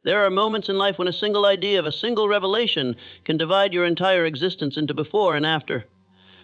There are moments in life when a single idea of a single revelation can divide your entire existence into before and after.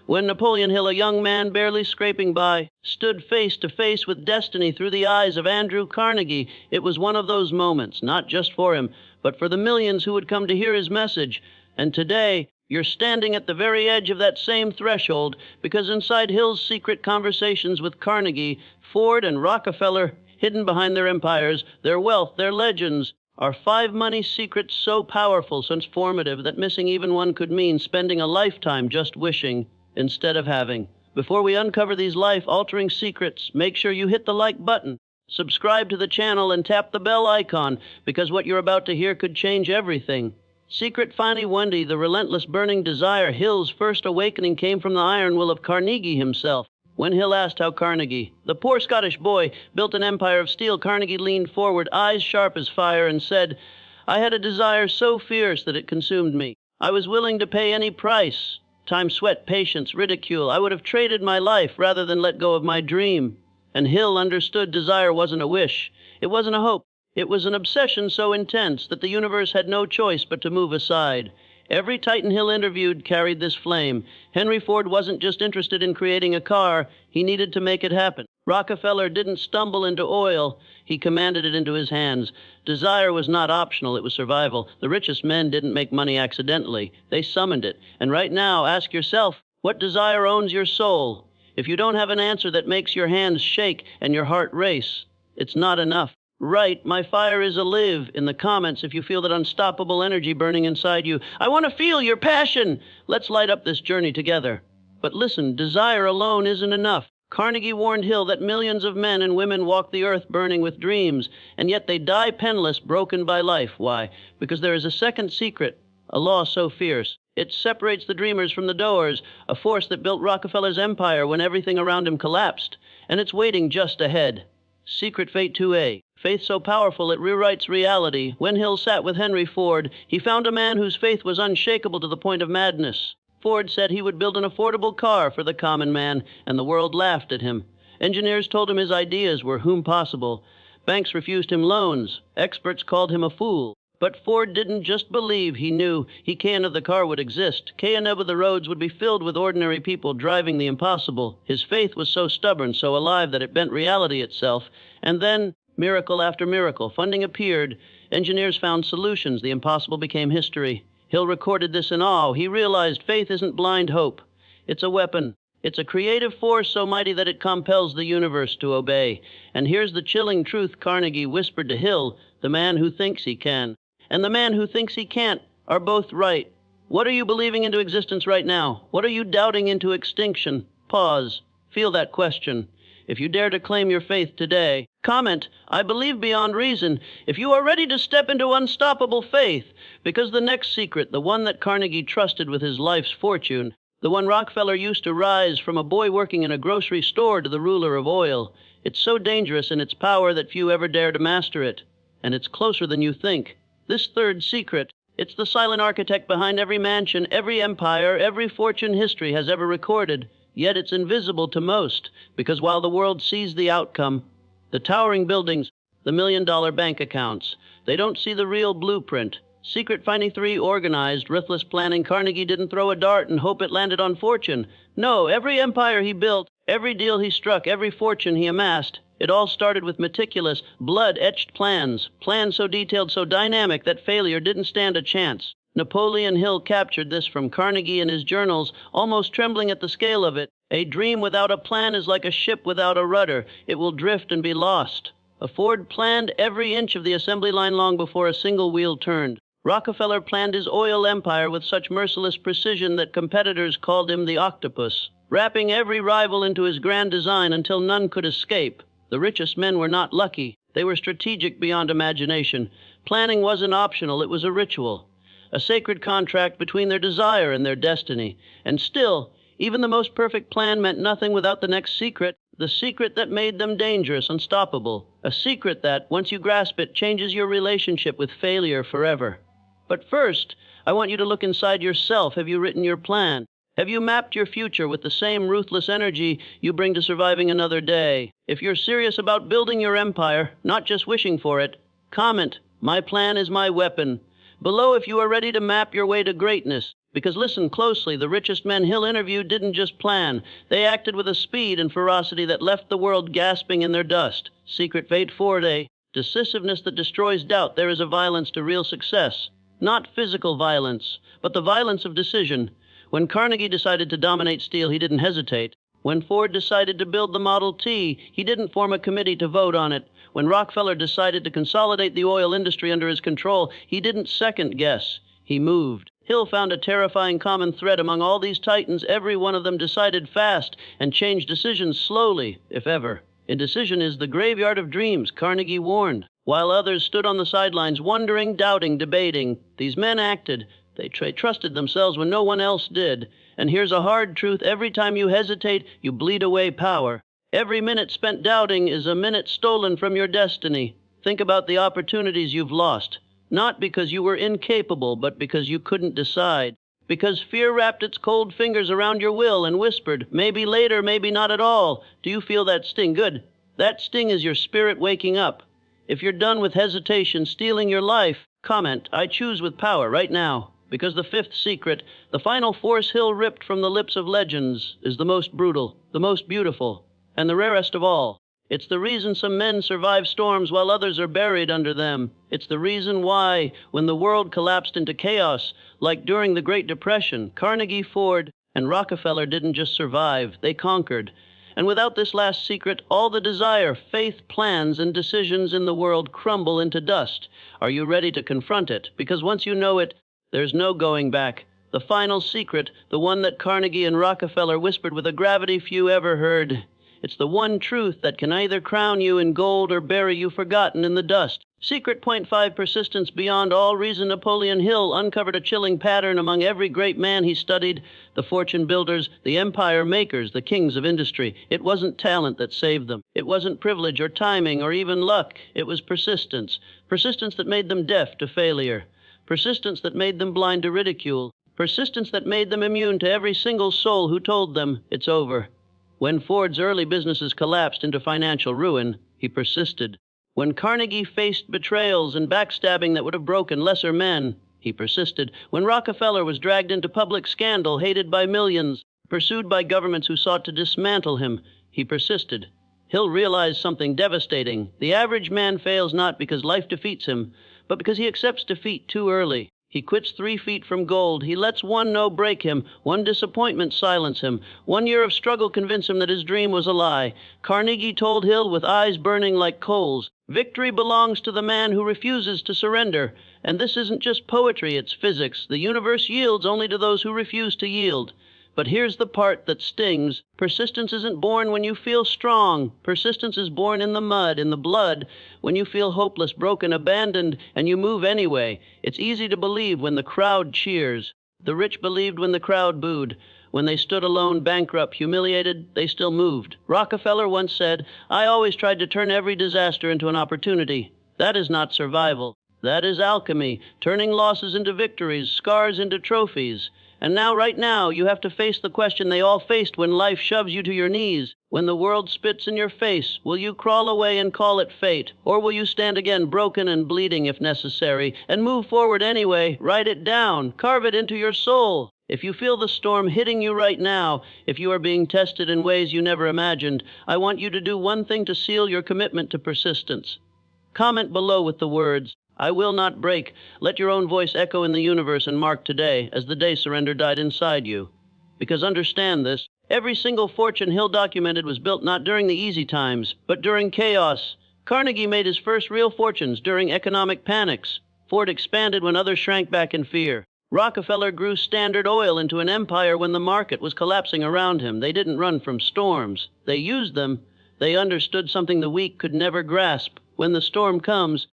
When Napoleon Hill, a young man barely scraping by, stood face to face with destiny through the eyes of Andrew Carnegie, it was one of those moments, not just for him, but for the millions who would come to hear his message. And today, you're standing at the very edge of that same threshold, because inside Hill's secret conversations with Carnegie, Ford and Rockefeller, hidden behind their empires, their wealth, their legends, are 5 money secrets so powerful, so transformative, that missing even one could mean spending a lifetime just wishing instead of having. Before we uncover these life-altering secrets, make sure you hit the like button, subscribe to the channel, and tap the bell icon, because what you're about to hear could change everything. Secret finding Wendy, the relentless burning desire. Hill's first awakening came from the iron will of Carnegie himself. When Hill asked how Carnegie, the poor Scottish boy, built an empire of steel, Carnegie leaned forward, eyes sharp as fire, and said, "I had a desire so fierce that it consumed me. I was willing to pay any price. Time, sweat, patience, ridicule. I would have traded my life rather than let go of my dream." And Hill understood desire wasn't a wish. It wasn't a hope. It was an obsession so intense that the universe had no choice but to move aside. Every Titan Hill interviewed carried this flame. Henry Ford wasn't just interested in creating a car, he needed to make it happen. Rockefeller didn't stumble into oil, he commanded it into his hands. Desire was not optional, it was survival. The richest men didn't make money accidentally, they summoned it. And right now, ask yourself, what desire owns your soul? If you don't have an answer that makes your hands shake and your heart race, it's not enough. Write, "My fire is alive," in the comments if you feel that unstoppable energy burning inside you. I want to feel your passion. Let's light up this journey together. But listen, desire alone isn't enough. Carnegie warned Hill that millions of men and women walk the earth burning with dreams, and yet they die penniless, broken by life. Why? Because there is a second secret, a law so fierce. It separates the dreamers from the doers, a force that built Rockefeller's empire when everything around him collapsed, and it's waiting just ahead. Secret Fate 2A. Faith so powerful it rewrites reality. When Hill sat with Henry Ford, he found a man whose faith was unshakable to the point of madness. Ford said he would build an affordable car for the common man, and the world laughed at him. Engineers told him his ideas were whom possible. Banks refused him loans. Experts called him a fool. But Ford didn't just believe, he knew. He knew the car would exist. Knew the roads would be filled with ordinary people driving the impossible. His faith was so stubborn, so alive, that it bent reality itself. And then, miracle after miracle, funding appeared. Engineers found solutions. The impossible became history. Hill recorded this in awe. He realized faith isn't blind hope. It's a weapon. It's a creative force so mighty that it compels the universe to obey. And here's the chilling truth Carnegie whispered to Hill: the man who thinks he can and the man who thinks he can't are both right. What are you believing into existence right now? What are you doubting into extinction? Pause. Feel that question. If you dare to claim your faith today, comment, "I believe beyond reason," if you are ready to step into unstoppable faith, because the next secret, the one that Carnegie trusted with his life's fortune, the one Rockefeller used to rise from a boy working in a grocery store to the ruler of oil, it's so dangerous in its power that few ever dare to master it. And it's closer than you think. This third secret, it's the silent architect behind every mansion, every empire, every fortune history has ever recorded. Yet it's invisible to most, because while the world sees the outcome, the towering buildings, the million-dollar bank accounts, they don't see the real blueprint. Secret Finding 3 organized, ruthless planning. Carnegie didn't throw a dart and hope it landed on fortune. No, every empire he built, every deal he struck, every fortune he amassed, it all started with meticulous, blood-etched plans so detailed, so dynamic that failure didn't stand a chance. Napoleon Hill captured this from Carnegie in his journals, almost trembling at the scale of it. A dream without a plan is like a ship without a rudder. It will drift and be lost. Ford planned every inch of the assembly line long before a single wheel turned. Rockefeller planned his oil empire with such merciless precision that competitors called him the octopus, wrapping every rival into his grand design until none could escape. The richest men were not lucky. They were strategic beyond imagination. Planning wasn't optional, it was a ritual, a sacred contract between their desire and their destiny. And still, even the most perfect plan meant nothing without the next secret, the secret that made them dangerous, unstoppable, a secret that, once you grasp it, changes your relationship with failure forever. But first, I want you to look inside yourself. Have you written your plan? Have you mapped your future with the same ruthless energy you bring to surviving another day? If you're serious about building your empire, not just wishing for it, comment, My plan is my weapon. Below, if you are ready to map your way to greatness. Because listen closely, the richest men Hill interviewed didn't just plan. They acted with a speed and ferocity that left the world gasping in their dust. Secret fate forte. Decisiveness that destroys doubt. There is a violence to real success. Not physical violence, but the violence of decision. When Carnegie decided to dominate steel, he didn't hesitate. When Ford decided to build the Model T, he didn't form a committee to vote on it. When Rockefeller decided to consolidate the oil industry under his control, he didn't second guess. He moved. Hill found a terrifying common thread among all these titans. Every one of them decided fast and changed decisions slowly, if ever. Indecision is the graveyard of dreams, Carnegie warned. While others stood on the sidelines, wondering, doubting, debating, these men acted. They trusted themselves when no one else did. And here's a hard truth. Every time you hesitate, you bleed away power. Every minute spent doubting is a minute stolen from your destiny. Think about the opportunities you've lost. Not because you were incapable, but because you couldn't decide. Because fear wrapped its cold fingers around your will and whispered, maybe later, maybe not at all. Do you feel that sting? Good. That sting is your spirit waking up. If you're done with hesitation stealing your life, comment, I choose with power right now. Because the fifth secret, the final force Hill ripped from the lips of legends, is the most brutal, the most beautiful, and the rarest of all. It's the reason some men survive storms while others are buried under them. It's the reason why, when the world collapsed into chaos, like during the Great Depression, Carnegie, Ford, and Rockefeller didn't just survive, they conquered. And without this last secret, all the desire, faith, plans, and decisions in the world crumble into dust. Are you ready to confront it? Because once you know it, there's no going back. The final secret, the one that Carnegie and Rockefeller whispered with a gravity few ever heard. It's the one truth that can either crown you in gold or bury you forgotten in the dust. Secret point 5, persistence beyond all reason. Napoleon Hill uncovered a chilling pattern among every great man he studied, the fortune builders, the empire makers, the kings of industry. It wasn't talent that saved them. It wasn't privilege or timing or even luck. It was persistence. Persistence that made them deaf to failure. Persistence that made them blind to ridicule. Persistence that made them immune to every single soul who told them it's over. When Ford's early businesses collapsed into financial ruin, he persisted. When Carnegie faced betrayals and backstabbing that would have broken lesser men, he persisted. When Rockefeller was dragged into public scandal, hated by millions, pursued by governments who sought to dismantle him, he persisted. Hill realized something devastating. The average man fails not because life defeats him, but because he accepts defeat too early. He quits 3 feet from gold. He lets one no break him, one disappointment silence him, 1 year of struggle convince him that his dream was a lie. Carnegie told Hill with eyes burning like coals, victory belongs to the man who refuses to surrender. And this isn't just poetry, it's physics. The universe yields only to those who refuse to yield. But here's the part that stings. Persistence isn't born when you feel strong. Persistence is born in the mud, in the blood, when you feel hopeless, broken, abandoned, and you move anyway. It's easy to believe when the crowd cheers. The rich believed when the crowd booed. When they stood alone, bankrupt, humiliated, they still moved. Rockefeller once said, I always tried to turn every disaster into an opportunity. That is not survival. That is alchemy, turning losses into victories, scars into trophies. And now, right now, you have to face the question they all faced when life shoves you to your knees. When the world spits in your face, will you crawl away and call it fate? Or will you stand again, broken and bleeding if necessary, and move forward anyway? Write it down. Carve it into your soul. If you feel the storm hitting you right now, if you are being tested in ways you never imagined, I want you to do one thing to seal your commitment to persistence. Comment below with the words, I will not break. Let your own voice echo in the universe and mark today as the day surrender died inside you. Because understand this, every single fortune Hill documented was built not during the easy times, but during chaos. Carnegie made his first real fortunes during economic panics. Ford expanded when others shrank back in fear. Rockefeller grew Standard Oil into an empire when the market was collapsing around him. They didn't run from storms. They used them. They understood something the weak could never grasp. When the storm comes,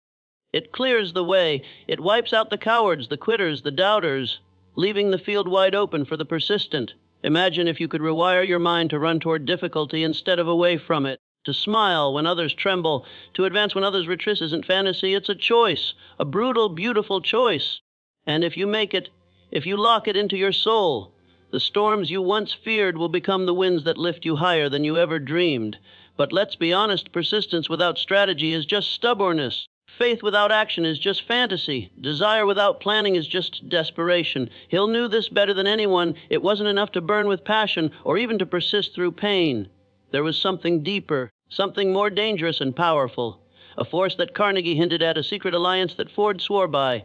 it clears the way. It wipes out the cowards, the quitters, the doubters, leaving the field wide open for the persistent. Imagine if you could rewire your mind to run toward difficulty instead of away from it, to smile when others tremble, to advance when others retreat. Isn't fantasy, it's a choice, a brutal, beautiful choice. And if you make it, if you lock it into your soul, the storms you once feared will become the winds that lift you higher than you ever dreamed. But let's be honest, persistence without strategy is just stubbornness. Faith without action is just fantasy. Desire without planning is just desperation. Hill knew this better than anyone. It wasn't enough to burn with passion or even to persist through pain. There was something deeper, something more dangerous and powerful. A force that Carnegie hinted at, a secret alliance that Ford swore by,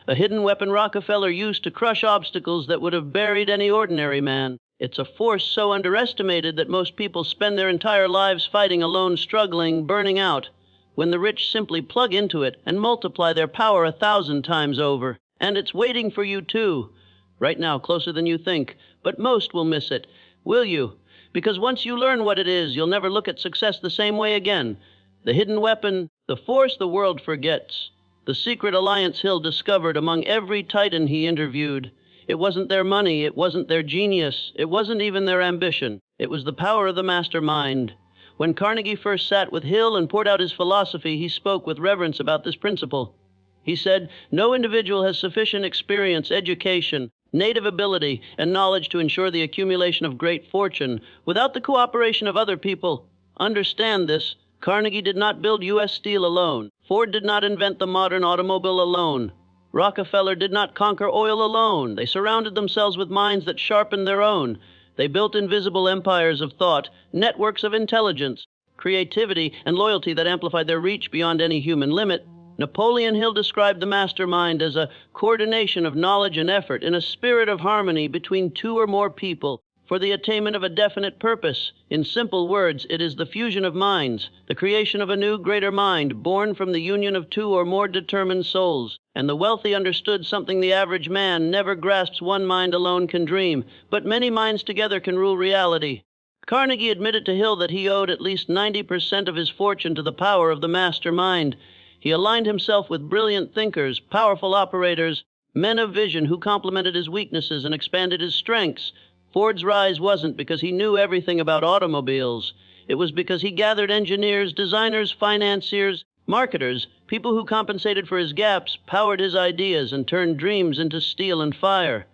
a hidden weapon Rockefeller used to crush obstacles that would have buried any ordinary man. It's a force so underestimated that most people spend their entire lives fighting alone, struggling, burning out, when the rich simply plug into it and multiply their power 1,000 times over. And it's waiting for you too. Right now, closer than you think. But most will miss it. Will you? Because once you learn what it is, you'll never look at success the same way again. The hidden weapon, the force the world forgets. The secret alliance Hill discovered among every titan he interviewed. It wasn't their money, it wasn't their genius, it wasn't even their ambition. It was the power of the mastermind. When Carnegie first sat with Hill and poured out his philosophy, he spoke with reverence about this principle. He said, "No individual has sufficient experience, education, native ability, and knowledge to ensure the accumulation of great fortune without the cooperation of other people. Understand this. Carnegie did not build U.S. Steel alone. Ford did not invent the modern automobile alone. Rockefeller did not conquer oil alone. They surrounded themselves with minds that sharpened their own. They built invisible empires of thought, networks of intelligence, creativity, and loyalty that amplified their reach beyond any human limit." Napoleon Hill described the mastermind as a coordination of knowledge and effort in a spirit of harmony between two or more people for the attainment of a definite purpose. In simple words, it is the fusion of minds, the creation of a new, greater mind, born from the union of two or more determined souls. And the wealthy understood something the average man never grasps. One mind alone can dream, but many minds together can rule reality. Carnegie admitted to Hill that he owed at least 90% of his fortune to the power of the mastermind. He aligned himself with brilliant thinkers, powerful operators, men of vision who complemented his weaknesses and expanded his strengths. Ford's rise wasn't because he knew everything about automobiles. It was because he gathered engineers, designers, financiers, marketers, people who compensated for his gaps, powered his ideas, and turned dreams into steel and fire.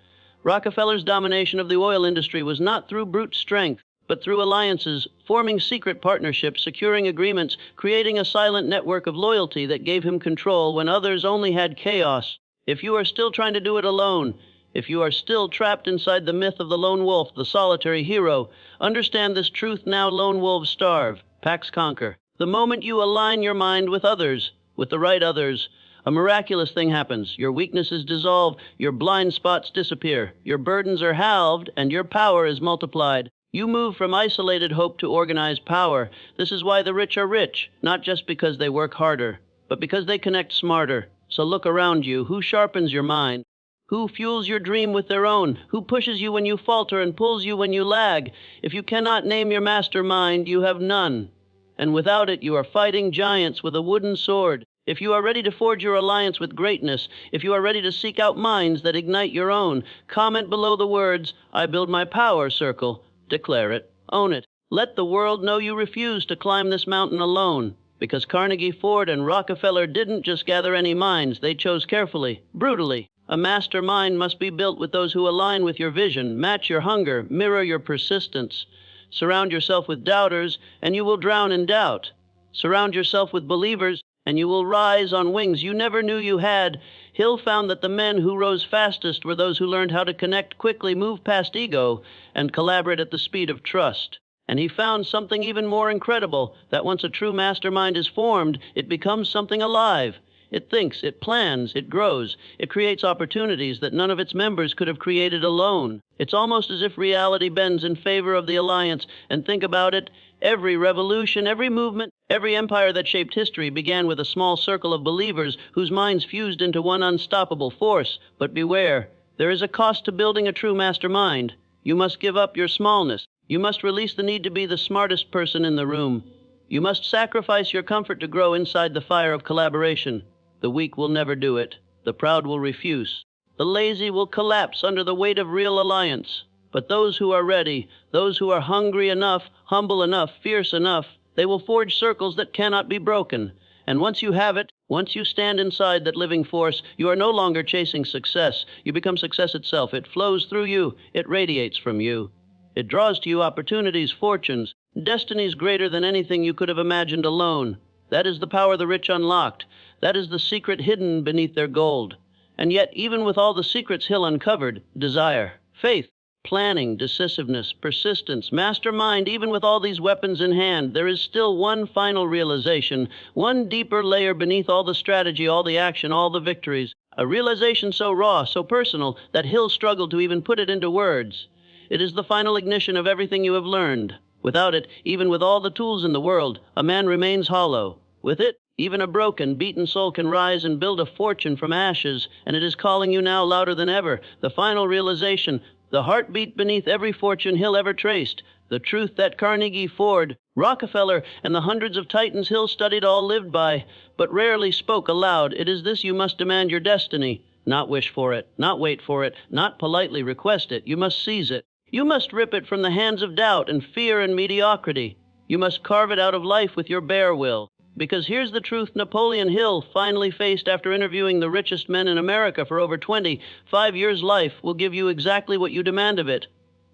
Rockefeller's domination of the oil industry was not through brute strength, but through alliances, forming secret partnerships, securing agreements, creating a silent network of loyalty that gave him control when others only had chaos. If you are still trying to do it alone, if you are still trapped inside the myth of the lone wolf, the solitary hero, understand this truth now: lone wolves starve, packs conquer. The moment you align your mind with others, with the right others, a miraculous thing happens. Your weaknesses dissolve, your blind spots disappear, your burdens are halved, and your power is multiplied. You move from isolated hope to organized power. This is why the rich are rich, not just because they work harder, but because they connect smarter. So look around you. Who sharpens your mind? Who fuels your dream with their own? Who pushes you when you falter and pulls you when you lag? If you cannot name your mastermind, you have none. And without it, you are fighting giants with a wooden sword. If you are ready to forge your alliance with greatness, if you are ready to seek out minds that ignite your own, comment below the words, "I build my power" circle. Declare it. Own it. Let the world know you refuse to climb this mountain alone. Because Carnegie, Ford, and Rockefeller didn't just gather any minds. They chose carefully, brutally. A mastermind must be built with those who align with your vision, match your hunger, mirror your persistence. Surround yourself with doubters, and you will drown in doubt. Surround yourself with believers, and you will rise on wings you never knew you had. Hill found that the men who rose fastest were those who learned how to connect quickly, move past ego, and collaborate at the speed of trust. And he found something even more incredible, that once a true mastermind is formed, it becomes something alive. It thinks, it plans, it grows, it creates opportunities that none of its members could have created alone. It's almost as if reality bends in favor of the alliance. And think about it, every revolution, every movement, every empire that shaped history began with a small circle of believers whose minds fused into one unstoppable force. But beware, there is a cost to building a true mastermind. You must give up your smallness. You must release the need to be the smartest person in the room. You must sacrifice your comfort to grow inside the fire of collaboration. The weak will never do it. The proud will refuse. The lazy will collapse under the weight of real alliance. But those who are ready, those who are hungry enough, humble enough, fierce enough, they will forge circles that cannot be broken. And once you have it, once you stand inside that living force, you are no longer chasing success. You become success itself. It flows through you. It radiates from you. It draws to you opportunities, fortunes, destinies greater than anything you could have imagined alone. That is the power the rich unlocked. That is the secret hidden beneath their gold. And yet, even with all the secrets Hill uncovered, desire, faith, planning, decisiveness, persistence, mastermind, even with all these weapons in hand, there is still one final realization, one deeper layer beneath all the strategy, all the action, all the victories. A realization so raw, so personal, that Hill struggled to even put it into words. It is the final ignition of everything you have learned. Without it, even with all the tools in the world, a man remains hollow. With it, even a broken, beaten soul can rise and build a fortune from ashes, and it is calling you now louder than ever. The final realization, the heartbeat beneath every fortune Hill ever traced, the truth that Carnegie, Ford, Rockefeller, and the hundreds of titans Hill studied all lived by, but rarely spoke aloud. It is this you must demand your destiny. Not wish for it, not wait for it, not politely request it. You must seize it. You must rip it from the hands of doubt and fear and mediocrity. You must carve it out of life with your bare will. Because here's the truth Napoleon Hill finally faced after interviewing the richest men in America for over 25 years. Life will give you exactly what you demand of it.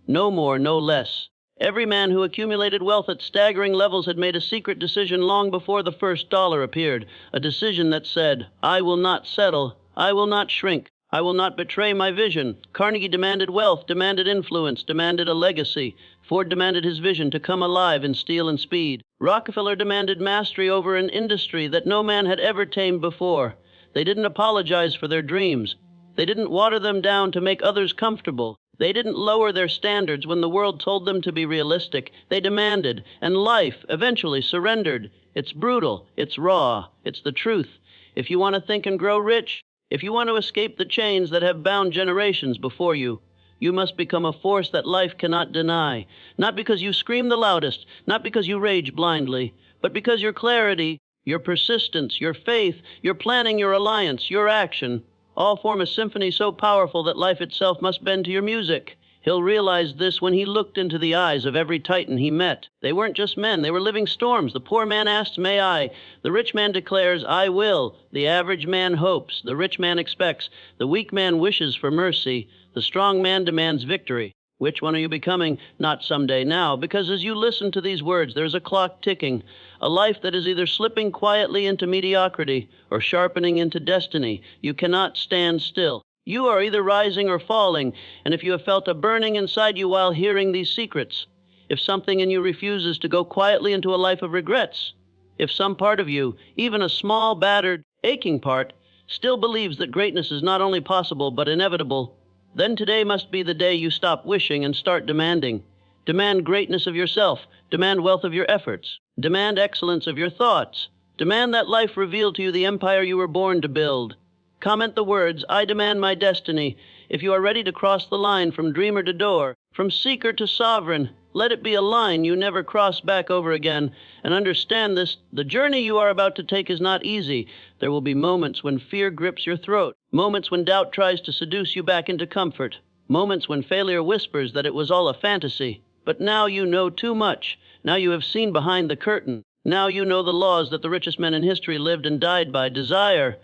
No more, no less. Every man who accumulated wealth at staggering levels had made a secret decision long before the first dollar appeared. A decision that said, I will not settle, I will not shrink, I will not betray my vision. Carnegie demanded wealth, demanded influence, demanded a legacy. Ford demanded his vision to come alive in steel and speed. Rockefeller demanded mastery over an industry that no man had ever tamed before. They didn't apologize for their dreams. They didn't water them down to make others comfortable. They didn't lower their standards when the world told them to be realistic. They demanded, and life eventually surrendered. It's brutal, it's raw, it's the truth. If you want to think and grow rich, if you want to escape the chains that have bound generations before you, you must become a force that life cannot deny. Not because you scream the loudest, not because you rage blindly, but because your clarity, your persistence, your faith, your planning, your alliance, your action, all form a symphony so powerful that life itself must bend to your music. Hill realized this when he looked into the eyes of every titan he met. They weren't just men, they were living storms. The poor man asks, may I? The rich man declares, I will. The average man hopes. The rich man expects. The weak man wishes for mercy. The strong man demands victory. Which one are you becoming? Not someday, now. Because as you listen to these words, there's a clock ticking. A life that is either slipping quietly into mediocrity or sharpening into destiny. You cannot stand still. You are either rising or falling, and if you have felt a burning inside you while hearing these secrets, if something in you refuses to go quietly into a life of regrets, if some part of you, even a small, battered, aching part, still believes that greatness is not only possible but inevitable, then today must be the day you stop wishing and start demanding. Demand greatness of yourself. Demand wealth of your efforts. Demand excellence of your thoughts. Demand that life reveal to you the empire you were born to build. Comment the words, I demand my destiny. If you are ready to cross the line from dreamer to door, from seeker to sovereign, let it be a line you never cross back over again. And understand this, the journey you are about to take is not easy. There will be moments when fear grips your throat, moments when doubt tries to seduce you back into comfort, moments when failure whispers that it was all a fantasy. But now you know too much. Now you have seen behind the curtain. Now you know the laws that the richest men in history lived and died by. Desire,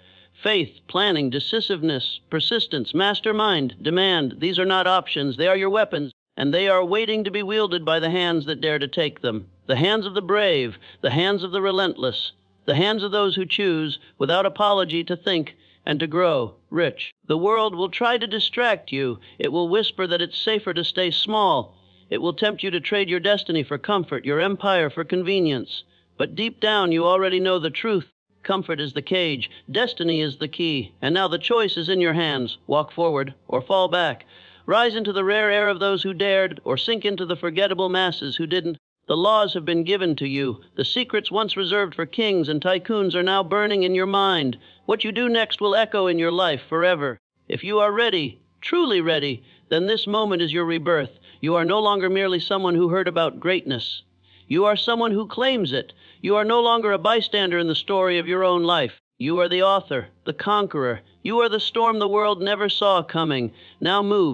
faith, planning, decisiveness, persistence, mastermind, demand. These are not options. They are your weapons, and they are waiting to be wielded by the hands that dare to take them. The hands of the brave, the hands of the relentless, the hands of those who choose, without apology, to think and to grow rich. The world will try to distract you. It will whisper that it's safer to stay small. It will tempt you to trade your destiny for comfort, your empire for convenience. But deep down, you already know the truth. Comfort is the cage, destiny is the key, and now the choice is in your hands. Walk forward or fall back. Rise into the rare air of those who dared, or sink into the forgettable masses who didn't. The laws have been given to you. The secrets once reserved for kings and tycoons are now burning in your mind. What you do next will echo in your life forever. If you are ready, truly ready, then this moment is your rebirth. You are no longer merely someone who heard about greatness. You are someone who claims it. You are no longer a bystander in the story of your own life. You are the author, the conqueror. You are the storm the world never saw coming. Now move.